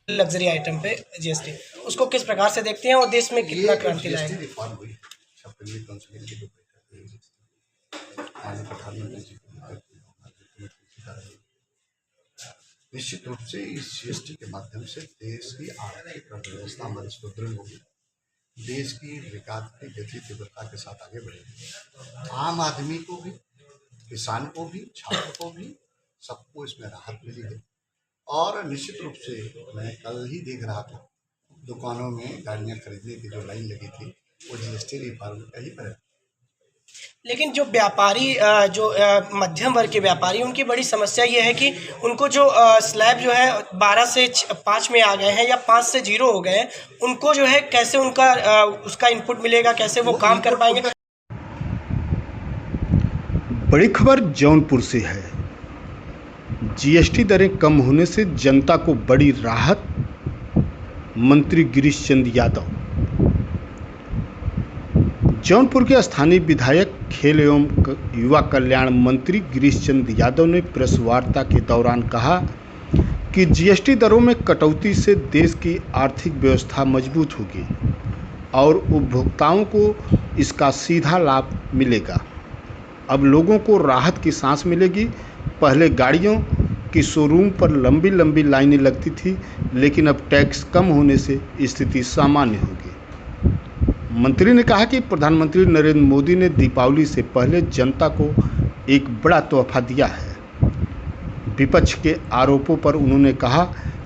Luxury item पे GST, उसको किस प्रकार से देखते हैं और देश में कितना क्रांति लाएगा? रिफॉर्म हुई कैबिनेट काउंसिल की जो बैठक हुई, माननीय प्रधानमंत्री जी की निश्चित रूप से इस जीएसटी के माध्यम से देश की आर्थिक अर्थव्यवस्था हमारी सुदृढ़ होगी, देश की विकास की गति तीव्रता के साथ आगे बढ़ेगी। आम आदमी को भी, किसान को भी, छात्र को भी, सबको इसमें राहत मिली है। और निश्चित रूप से मैं कल ही देख रहा था, दुकानों में गाड़ियां खरीदने की जो लाइन लगी थी वो जीएसटी रिफॉर्म का ही पर। लेकिन जो व्यापारी जो मध्यम वर्ग के व्यापारी, उनकी बड़ी समस्या ये है कि उनको जो स्लैब जो है 12 से 5 में आ गए हैं या 5 से 0 हो गए हैं, उनको जो है कैसे उनका उसका इनपुट मिलेगा, कैसे वो काम कर पाएंगे? बड़ी खबर जौनपुर से है। जीएसटी दरें कम होने से जनता को बड़ी राहत, मंत्री गिरीश चंद यादव। जौनपुर के स्थानीय विधायक, खेल एवं युवा कल्याण मंत्री गिरीश चंद यादव ने प्रेस वार्ता के दौरान कहा कि जीएसटी दरों में कटौती से देश की आर्थिक व्यवस्था मजबूत होगी और उपभोक्ताओं को इसका सीधा लाभ मिलेगा। अब लोगों को राहत की सांस मिलेगी। पहले गाड़ियों की शोरूम पर लंबी लंबी लाइनें लगती थी, लेकिन अब टैक्स कम होने से स्थिति सामान्य होगी। मंत्री ने कहा कि प्रधानमंत्री नरेंद्र मोदी ने दीपावली से पहले जनता को एक बड़ा तोहफा दिया है। विपक्ष के आरोपों पर उन्होंने कहा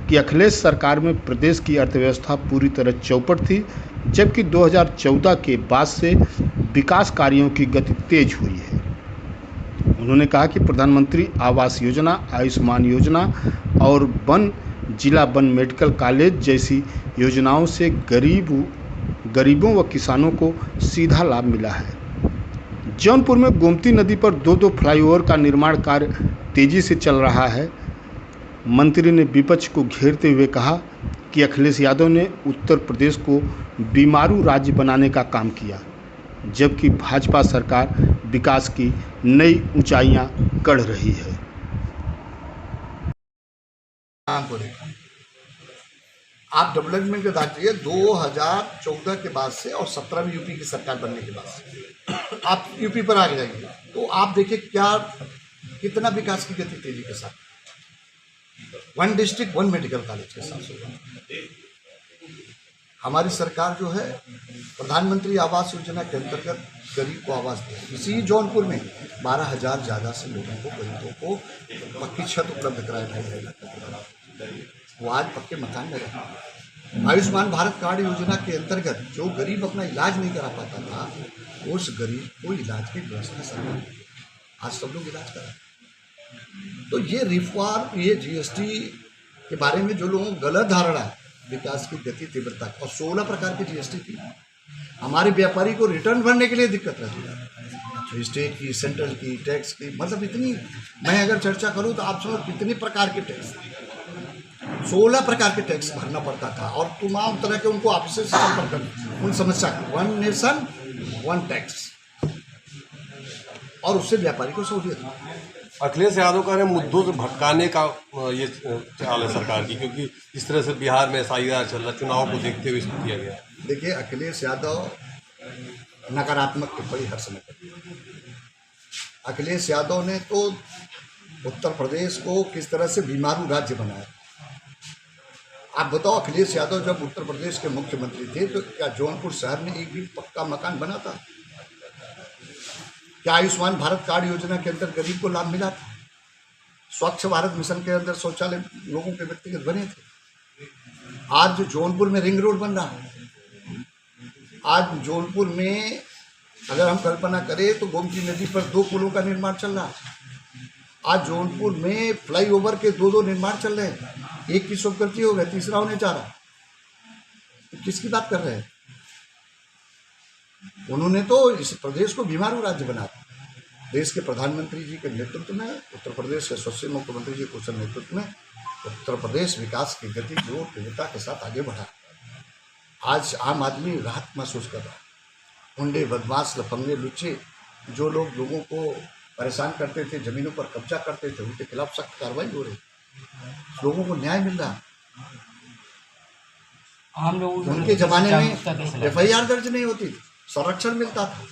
कि अखिलेश सरकार में प्रदेश की अर्थव्यवस्था पूरी तरह चौपट थी, जबकि 2014 के बाद से विकास कार्यों की गति तेज हुई है। उन्होंने कहा कि प्रधानमंत्री आवास योजना, आयुष्मान योजना और जिला वन मेडिकल कॉलेज जैसी योजनाओं से गरीबों व किसानों को सीधा लाभ मिला है। जौनपुर में गोमती नदी पर 2 फ्लाईओवर का निर्माण कार्य तेजी से चल रहा है। मंत्री ने विपक्ष को घेरते हुए कहा कि अखिलेश यादव ने उत्तर प्रदेश को बीमारू राज्य बनाने का काम किया, जबकि भाजपा सरकार विकास की नई ऊंचाइयां गढ़ रही है। आप डेवलपमेंट के दाखिए 2014 के बाद से और 17 में यूपी की सरकार बनने के बाद से आप यूपी पर आ जाएंगे तो आप देखिए कितना विकास की गति तेजी के साथ, 1 डिस्ट्रिक्ट 1 मेडिकल कॉलेज के साथ होगा। हमारी सरकार जो है प्रधानमंत्री आवास योजना के अंतर्गत गरीब को आवास दे। इसी जौनपुर में 12,000 ज़्यादा से लोगों को, गरीबों को पक्की छत उपलब्ध कराया 2.5 लाख, वो आज पक्के मकान में रहते। आयुष्मान भारत कार्ड योजना के अंतर्गत जो गरीब अपना इलाज नहीं करा पाता था, उस गरीब को इलाज की व्यवस्था सरकार, आज सब लोग इलाज करा। तो ये रिफॉर्म, ये जीएसटी के बारे में जो लोगों को गलत धारणा है, विकास की गति तीव्रता, और 16 प्रकार की जीएसटी थी। हमारे व्यापारी को रिटर्न भरने के लिए दिक्कत रहती है, स्टेट की, सेंट्रल की, टैक्स की, मतलब इतनी, मैं अगर चर्चा करूं तो आप समझो कितने प्रकार के टैक्स, 16 प्रकार के टैक्स भरना पड़ता था और तमाम तरह के उनको आपसे संपर्क करना, उन समस्या, 1 नेशन 1 टैक्स, और उससे व्यापारी को सहूलियत। अखिलेश यादव का मुद्दों से भटकाने का ये चाल है सरकार की, क्योंकि इस तरह से बिहार में SIR चल रहा, चुनाव को देखते हुए इसको किया गया। देखिए, अखिलेश यादव नकारात्मक टिप्पणी हर समय करते हैं। अखिलेश यादव ने तो उत्तर प्रदेश को किस तरह से बीमारू राज्य बनाया। आप बताओ, अखिलेश यादव जब उत्तर प्रदेश के मुख्यमंत्री थे तो क्या जौनपुर शहर में एक भी पक्का मकान बना था? क्या आयुष्मान भारत कार्ड योजना के अंदर गरीब को लाभ मिला था? स्वच्छ भारत मिशन के अंदर शौचालय लोगों के व्यक्तिगत बने थे? आज जो जौनपुर में रिंग रोड बन रहा है, आज जौनपुर में अगर हम कल्पना करें तो गोमती नदी पर 2 पुलों का निर्माण चल रहा है। आज जौनपुर में फ्लाईओवर के 2 निर्माण चल रहे हैं, एक की स्वीकृति हो गई, तीसरा होने जा रहा है। तो किसकी बात कर रहे हैं? उन्होंने तो इस प्रदेश को बीमारू राज्य बना। देश के प्रधानमंत्री जी के नेतृत्व में, उत्तर प्रदेश के यशस्वी मुख्यमंत्री जी कुशल नेतृत्व में उत्तर प्रदेश विकास की गति जो तीव्रता के साथ आगे बढ़ा। आज आम आदमी राहत महसूस कर रहा है। गुंडे, बदमाश, लफंगे, लुच्चे जो लोगों को परेशान करते थे, जमीनों पर कब्जा करते थे, उनके खिलाफ सख्त कार्रवाई हो रही, लोगों को न्याय मिल रहा। हम लोग उनके जमाने जागरूकता कैसे में लाएं? FIR दर्ज नहीं होती थी, संरक्षण मिलता था।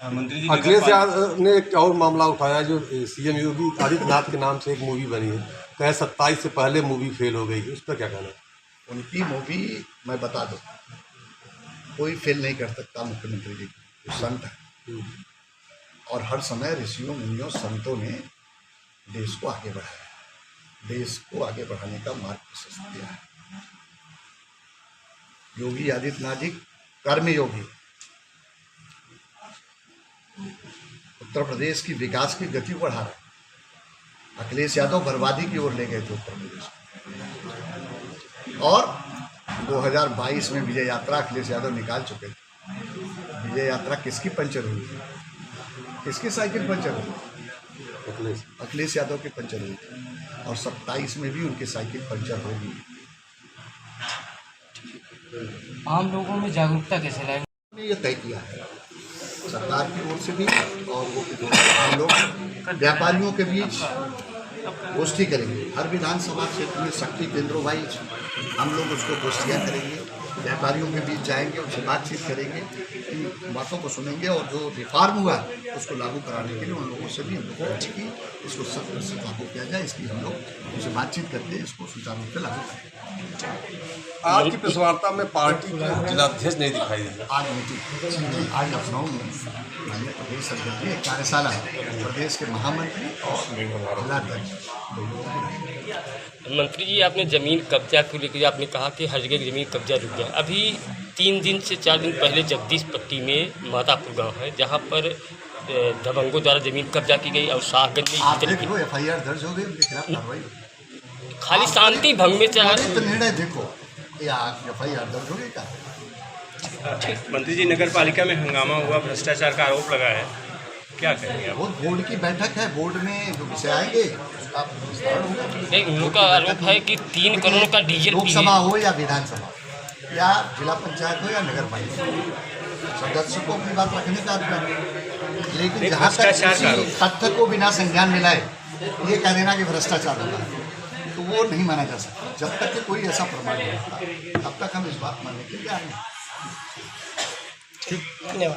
मंत्री जी अखिलेश यादव ने एक और मामला उठाया जो सीएम योगी आदित्यनाथ के नाम से एक मूवी बनी है, कहे 27 से पहले मूवी फेल हो गई, उस पर क्या कहना है? उनकी मूवी मैं बता दूं, कोई फेल नहीं कर सकता मुख्यमंत्री जी, वो संत है और हर समय ऋषियों मुनियों संतों ने देश को आगे बढ़ाया, देश को आगे बढ़ाने का मार्ग प्रशस्त किया है। योगी आदित्यनाथ जी कर्मयोगी, उत्तर प्रदेश की विकास की गति को बढ़ा रहे। अखिलेश यादव बर्बादी की ओर ले गए थे उत्तर प्रदेश को, और 2022 में विजय यात्रा अखिलेश यादव निकाल चुके थे। विजय यात्रा किसकी पंचर हुई थी? किसकी साइकिल पंचर हुई? अखिलेश यादव की पंचर हुई थी, और 27 में भी उनकी साइकिल पंचर होगी। आम लोगों में जागरूकता कैसे लाएं? ने ये तय किया है सरकार की ओर से भी, और वो हम लोग व्यापारियों के बीच गोष्ठी करेंगे। हर विधानसभा क्षेत्र में शक्ति केंद्रों वाइज हम लोग उसको गोष्ठियाँ करेंगे, व्यापारियों के बीच जाएंगे, उनसे बातचीत करेंगे, इन बातों को सुनेंगे, और जो रिफॉर्म हुआ उसको लागू कराने के लिए उन लोगों से भी हम लोग करेंगे कि इसको 100% लागू किया जाए। इसकी हम लोग उनसे बातचीत करके इसको सुचारू रूप से लागू करेंगे। आज की प्रेस वार्ता में पार्टी के जिलाध्यक्ष नहीं दिखाई दिया। आज मीटिंग, आज लखनऊ में माननीय प्रदेश अध्यक्ष की एक कार्यशाला है, प्रदेश के महामंत्री और जिलाध्यक्ष। मंत्री जी, आपने ज़मीन कब्जा को लेकर आपने कहा कि हर जगह ज़मीन कब्जा रुक गया। अभी 3 दिन से 4 दिन पहले जगदीश पट्टी में मातापुर गांव है, जहां पर दबंगों द्वारा ज़मीन कब्जा की गई और शाहगंज में आप देख लो, FIR दर्ज हो गई, उनके खिलाफ कार्रवाई होगी। खाली शांति भंग में चला। तो निर्णय देखो, या FIR दर्ज हो गई क्या? मंत्री जी, नगर पालिका में हंगामा हुआ, भ्रष्टाचार का आरोप लगा है, क्या कहेंगे आप? वो बोर्ड की बैठक है, बोर्ड में जो विषय आएंगे उसका विस्तार होगा। एक उनका आरोप है कि 3 करोड़ का डीजल लोकसभा हो या विधानसभा या जिला पंचायत हो या नगर पालिका, सदस्य को अपनी बात रखने का अधिकार है। लेकिन जहाँ तक किसी तथ्य को बिना संज्ञान में लाए ये कह देना कि भ्रष्टाचार होगा, तो वो नहीं माना जा सकता। जब तक कि कोई ऐसा प्रमाण नहीं होता तब तक हम इस बात मानने के लिए आए हैं। धन्यवाद।